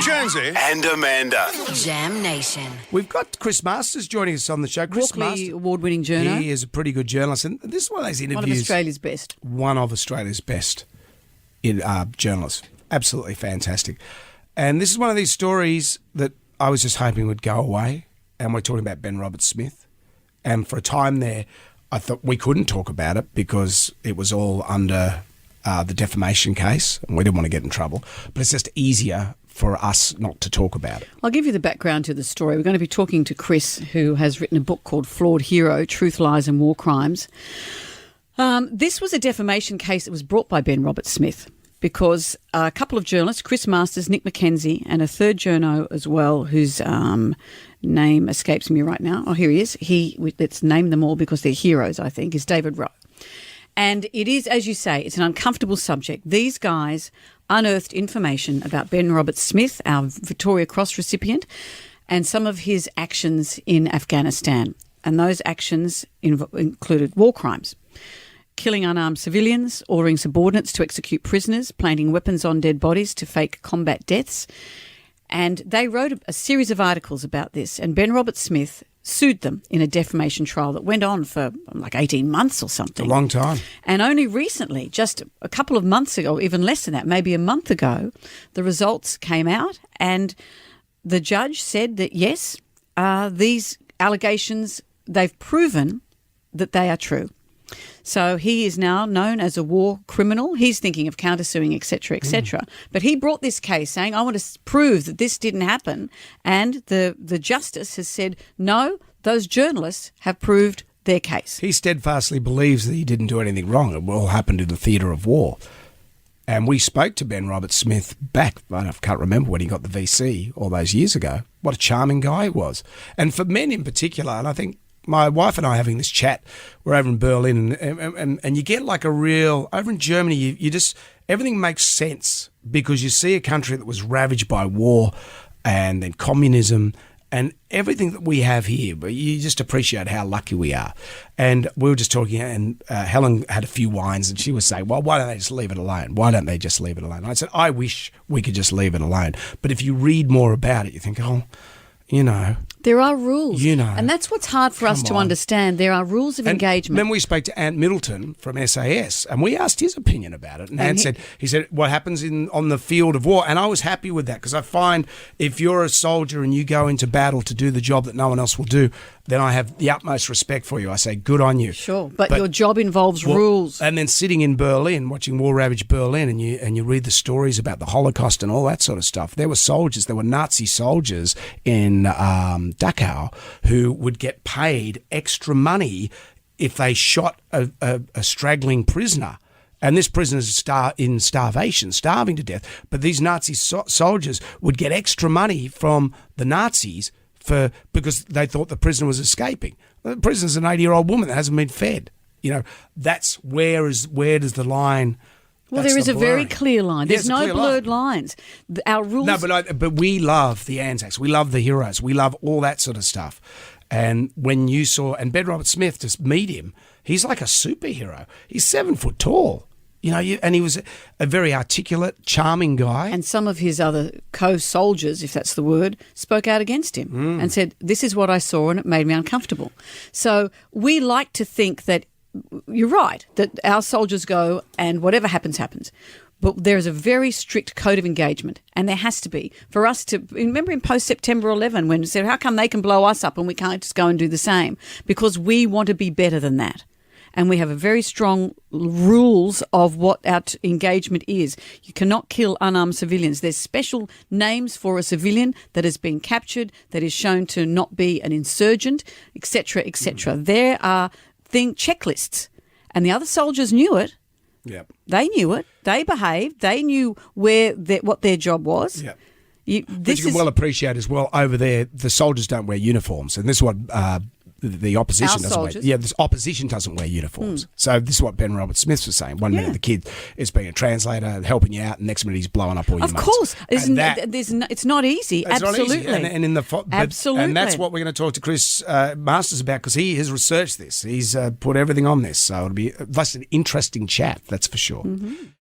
Jonesy and Amanda. Jam Nation. We've got Chris Masters joining us on the show. Chris Walkley award-winning journo. He is a pretty good journalist, and this is one of those interviews. One of Australia's best. One of Australia's best journalists. Absolutely fantastic. And this is one of these stories that I was just hoping would go away. And we're talking about Ben Roberts-Smith. And for a time there, I thought we couldn't talk about it because it was all under the defamation case, and we didn't want to get in trouble. But it's just easier for us not to talk about it. I'll give you the background to the story. We're going to be talking to Chris, who has written a book called Flawed Hero, Truth, Lies and War Crimes. This was a defamation case that was brought by Ben Roberts-Smith because a couple of journalists, Chris Masters, Nick McKenzie, and a third journo as well, whose name escapes me right now. Oh, here he is. Let's name them all because they're heroes, I think, is David Rowe. And it is, as you say, it's an uncomfortable subject. These guys unearthed information about Ben Roberts-Smith, our Victoria Cross recipient, and some of his actions in Afghanistan. And those actions included war crimes, killing unarmed civilians, ordering subordinates to execute prisoners, planting weapons on dead bodies to fake combat deaths. And they wrote a series of articles about this. And Ben Roberts-Smith sued them in a defamation trial that went on for like 18 months or something. A long time. And only recently, just a couple of months ago, even less than that, maybe a month ago, the results came out and the judge said that, yes, these allegations, they've proven that they are true. So he is now known as a war criminal. He's thinking of countersuing, et cetera, et cetera. But he brought this case saying, I want to prove that this didn't happen. And the justice has said, no, those journalists have proved their case. He steadfastly believes that he didn't do anything wrong. It all happened in the theatre of war. And we spoke to Ben Roberts-Smith back, I can't remember when he got the VC all those years ago. What a charming guy he was. And for men in particular, and I think my wife and I having this chat, we're over in Berlin, and you get like a real, over in Germany, you just, everything makes sense because you see a country that was ravaged by war and then communism and everything that we have here, but you just appreciate how lucky we are. And we were just talking, and Helen had a few wines, and she was saying, well, why don't they just leave it alone? Why don't they just leave it alone? And I said, I wish we could just leave it alone. But if you read more about it, you think, oh, you know. There are rules. You know. And that's what's hard for us to understand. There are rules of engagement. Then we spoke to Ant Middleton from SAS and we asked his opinion about it. And Ant said, what happens on the field of war? And I was happy with that because I find if you're a soldier and you go into battle to do the job that no one else will do, then I have the utmost respect for you. I say, good on you. Sure, but your job involves rules. And then sitting in Berlin, watching war-ravaged Berlin, and you read the stories about the Holocaust and all that sort of stuff. There were Nazi soldiers in Dachau who would get paid extra money if they shot a straggling prisoner. And this prisoner's in starvation, starving to death. But these Nazi soldiers would get extra money from the Nazis because they thought the prisoner was escaping. The prisoner's an 80-year-old woman that hasn't been fed. You know, that's where does the line? Well, there is a very clear line. There's no blurred lines. Our rules. No, but we love the Anzacs. We love the heroes. We love all that sort of stuff. And when you saw, and Ben Roberts-Smith, just meet him, he's like a superhero. He's 7 foot tall. You know, and he was a very articulate, charming guy. And some of his other co-soldiers, if that's the word, spoke out against him and said, this is what I saw and it made me uncomfortable. So we like to think that, you're right, that our soldiers go and whatever happens, happens. But there is a very strict code of engagement, and there has to be. For us to, remember in post-September 11 when it said, how come they can blow us up and we can't just go and do the same? Because we want to be better than that. And we have a very strong rules of what our engagement is. You cannot kill unarmed civilians. There's special names for a civilian that has been captured, that is shown to not be an insurgent, etc., etc. There are checklists. And the other soldiers knew it. Yep. They knew it. They behaved. They knew what their job was. Yep. But you can well appreciate as well, over there, the soldiers don't wear uniforms. And this is what the opposition doesn't wear. Yeah, the opposition doesn't wear uniforms. So this is what Ben Roberts-Smith was saying. One minute the kid is being a translator, helping you out, and next minute he's blowing up all your mates. Of course. It's not easy. Absolutely. Not easy. And in the absolutely. And that's what we're going to talk to Chris Masters about, because he has researched this. He's put everything on this. So it'll be that's an interesting chat, that's for sure. Mm-hmm.